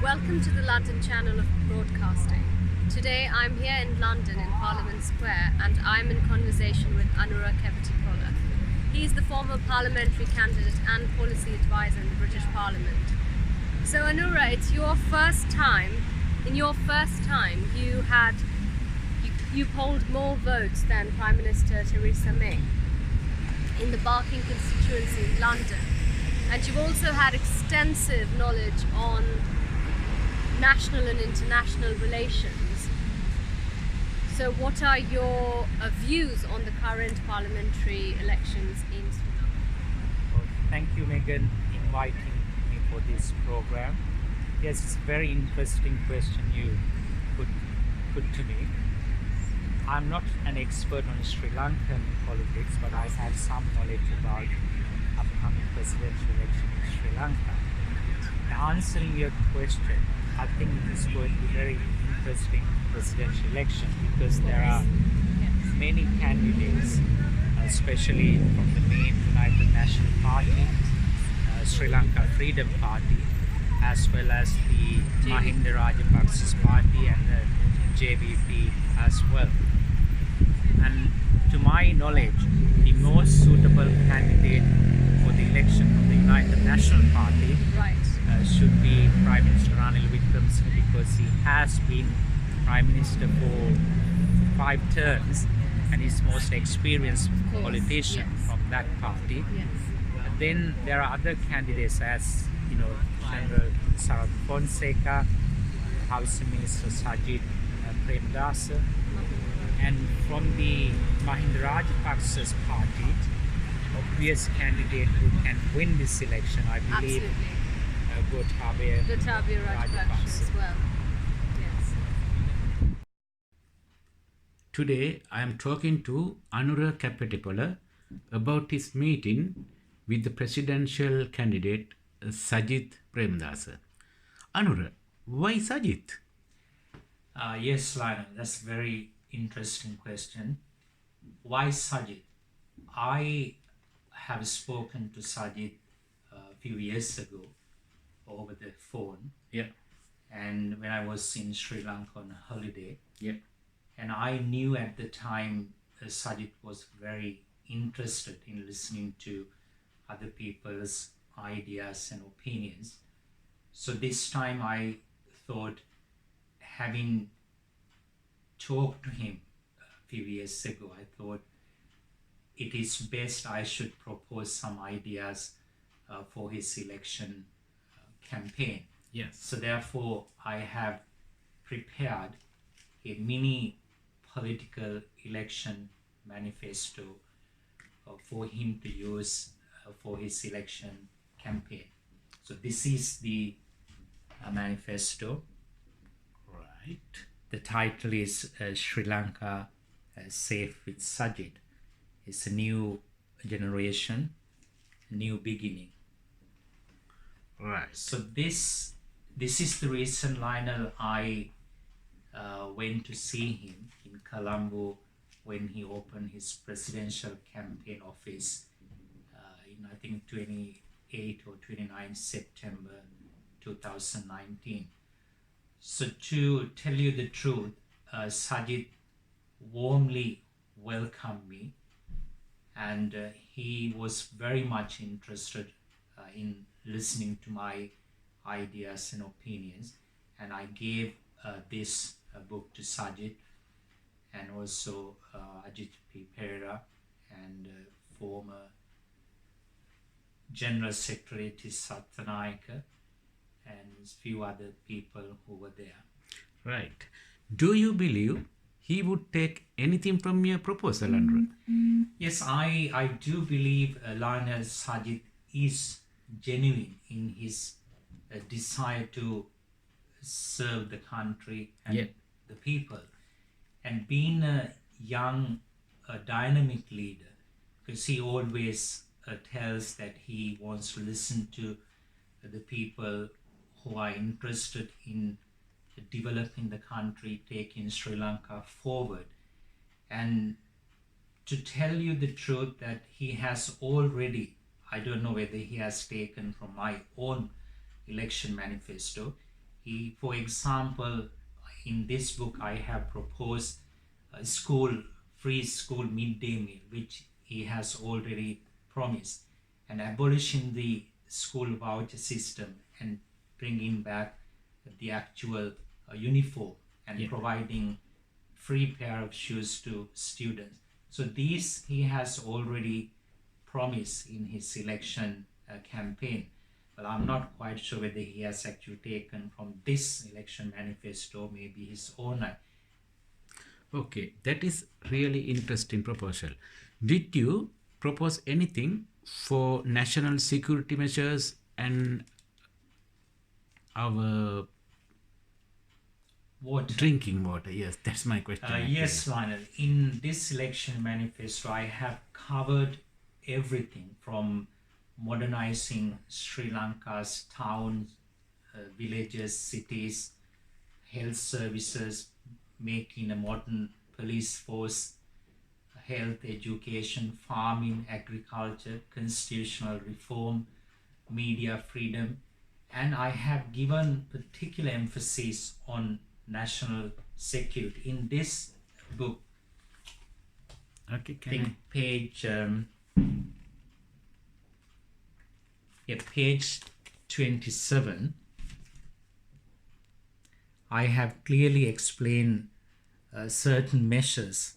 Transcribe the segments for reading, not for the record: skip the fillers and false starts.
Welcome to the London channel of broadcasting. Today I'm here in London in Parliament Square and I'm in conversation with Anura Kevetipola. He is the former parliamentary candidate and policy advisor in the British Parliament. So Anura, it's your first time. In your first time you polled more votes than Prime Minister Theresa May in the Barking constituency in London. And you've also had extensive knowledge on national and international relations. So what are your views on the current parliamentary elections in Sri Lanka? Well, thank you, Megan, inviting me for this program. Yes, it's a very interesting question you put to me. I'm not an expert on Sri Lankan politics, but I have some knowledge about upcoming presidential election in Sri Lanka. Now, answering your question, I think it is going to be a very interesting presidential election because there are many candidates, especially from the main United National Party, Sri Lanka Freedom Party, as well as the Mahinda Rajapaksa's party and the JVP as well. And to my knowledge, the most suitable candidate for the election of the United National Party should be Prime Minister Ranil Wickremesinghe, because he has been Prime Minister for 5 terms and is most experienced politician from that party. But then there are other candidates as General Sajith Premadasa, House Minister Sajith Premadasa, and from the Mahinda Rajapaksa's party, obvious candidate who can win this election, I believe, Gotabaya Rajapaksa as well. Yes. Today I am talking to Anura Kevetipola about his meeting with the presidential candidate Sajith Premadasa. Anura, why Sajith? Yes, Lionel, that's a very interesting question. Why Sajith? I have spoken to Sajith a few years ago over the phone. Yeah. And when I was in Sri Lanka on a holiday. Yeah. And I knew at the time Sajith was very interested in listening to other people's ideas and opinions. So this time I thought, having talked to him a few years ago, I thought it is best I should propose some ideas for his election campaign. Yes. So therefore I have prepared a mini political election manifesto for him to use for his election campaign. So this is the manifesto. Right. The title is Sri Lanka Safe with Sajith. It's a new generation, a new beginning. Right. So this is the reason, Lionel, I went to see him in Colombo when he opened his presidential campaign office in, I think, 28 or 29 September 2019. So to tell you the truth, Sajith warmly welcomed me, and he was very much interested in listening to my ideas and opinions, and I gave this book to Sajith and also Ajit P. Pereira and former General Secretary Satyanayaka and a few other people who were there. Right. Do you believe he would take anything from your proposal, Anura? Yes, I do believe Lionel Sajith is genuine in his desire to serve the country and the people. And being a young, dynamic leader, because he always tells that he wants to listen to the people who are interested in developing the country, taking Sri Lanka forward. And to tell you the truth, that he has already, I don't know whether he has taken from my own election manifesto, For example, in this book, I have proposed a free school midday meal, which he has already promised, and abolishing the school voucher system and bringing back the actual uniform and Yeah. providing free pair of shoes to students. So these he has already promised in his election campaign. But I'm not quite sure whether he has actually taken from this election manifesto, maybe his own. Okay, that is really interesting proposal. Did you propose anything for national security measures and our What? drinking water? Yes, that's my question. Yes, Lionel. In this election manifesto, I have covered everything from modernizing Sri Lanka's towns, villages, cities, health services, making a modern police force, health, education, farming, agriculture, constitutional reform, media freedom, and I have given particular emphasis on national security. In this book, Okay, I think page 27, I have clearly explained certain measures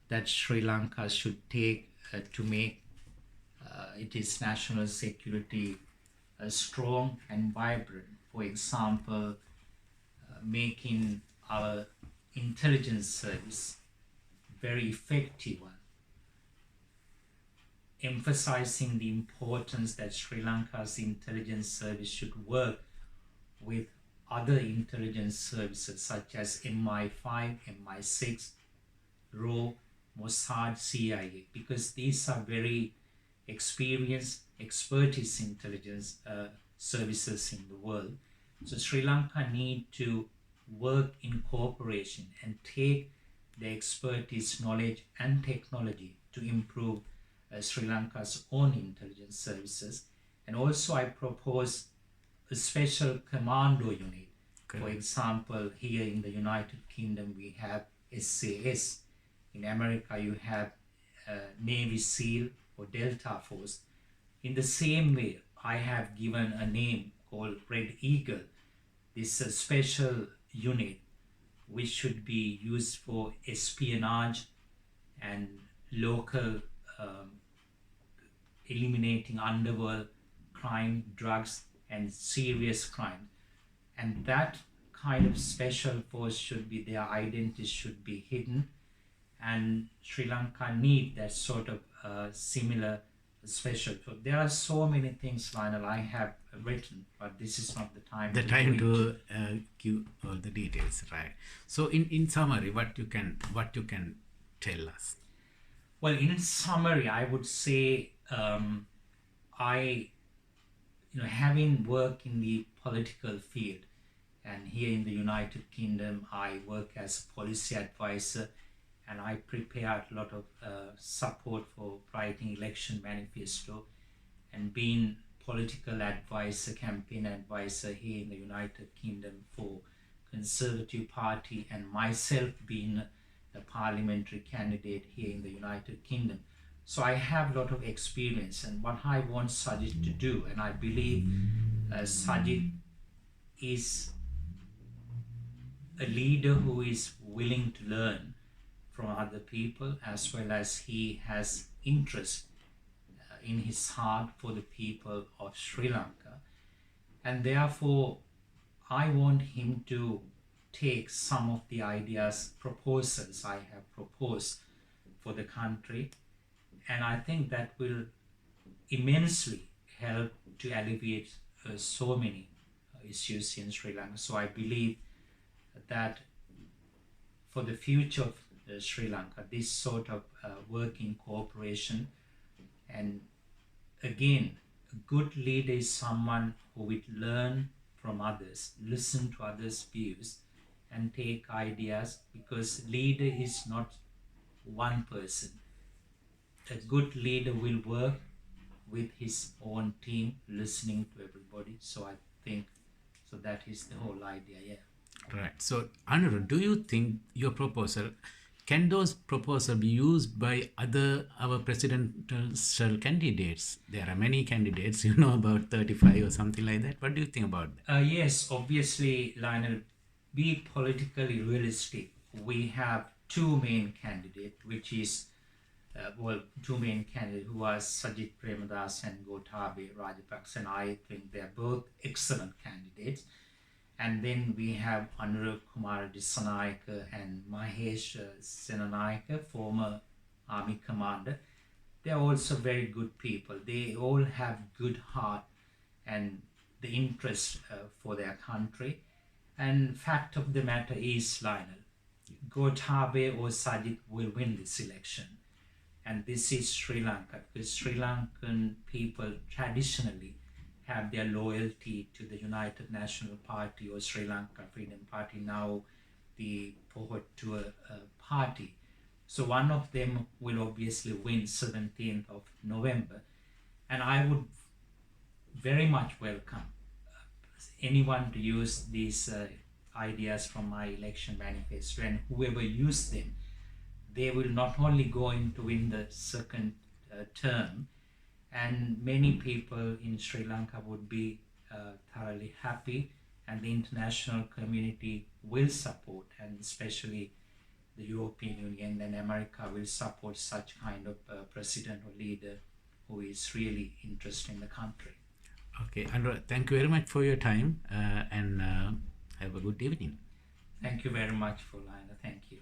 that Sri Lanka should take to make its national security strong and vibrant. For example, making our intelligence service very effective one, emphasizing the importance that Sri Lanka's intelligence service should work with other intelligence services such as MI5, MI6, RAW, Mossad, CIA, because these are very experienced, expertise intelligence services in the world. So Sri Lanka need to work in cooperation and take the expertise, knowledge and technology to improve Sri Lanka's own intelligence services. And also I propose a special commando unit. For example, here in the United Kingdom we have SAS. In America you have Navy SEAL or Delta Force. In the same way, I have given a name called Red Eagle. This is a special unit which should be used for espionage and local eliminating underworld crime, drugs and serious crime. And that kind of special force should be, their identities should be hidden, and Sri Lanka need that sort of similar special. So there are so many things, Lionel, I have written, but this is not the time. The time to give all the details, right? So, in summary, what you can tell us? Well, in summary, I would say having worked in the political field, and here in the United Kingdom, I work as a policy advisor, and I prepared a lot of support for writing election manifesto, and being political advisor, campaign advisor here in the United Kingdom for Conservative Party, and myself being a parliamentary candidate here in the United Kingdom. So I have a lot of experience, and what I want Sajith to do, and I believe Sajith is a leader who is willing to learn from other people, as well as he has interest in his heart for the people of Sri Lanka, and therefore I want him to take some of the ideas, proposals I have proposed for the country, and I think that will immensely help to alleviate so many issues in Sri Lanka. So I believe that for the future of Sri Lanka, this sort of working cooperation, and again, a good leader is someone who will learn from others, listen to others' views and take ideas, because leader is not one person. A good leader will work with his own team, listening to everybody. So I think So that is the whole idea, yeah. Right. So, Anura, do you think your proposal, can those proposals be used by our presidential candidates? There are many candidates, about 35 or something like that. What do you think about that? Yes, obviously, Lionel, be politically realistic. We have two main candidates, which is, two main candidates who are Sajith Premadasa and Gotabaya Rajapaksa, and I think they're both excellent candidates. And then we have Anurag Kumar Dissanayake and Mahesh Senanayake, former army commander. They're also very good people. They all have good heart and the interest for their country. And fact of the matter is, Lionel, Gotabaya or Sajith will win this election. And this is Sri Lanka, because Sri Lankan people traditionally have their loyalty to the United National Party or Sri Lanka Freedom Party, now the Pohotua party. So one of them will obviously win 17th of November. And I would very much welcome anyone to use these ideas from my election manifesto, and whoever use them, they will not only go in to win the second term, and many people in Sri Lanka would be thoroughly happy, and the international community will support, and especially the European Union and America will support such kind of president or leader who is really interested in the country. Okay, Anura, thank you very much for your time and have a good evening. Thank you very much for Lionel. Thank you.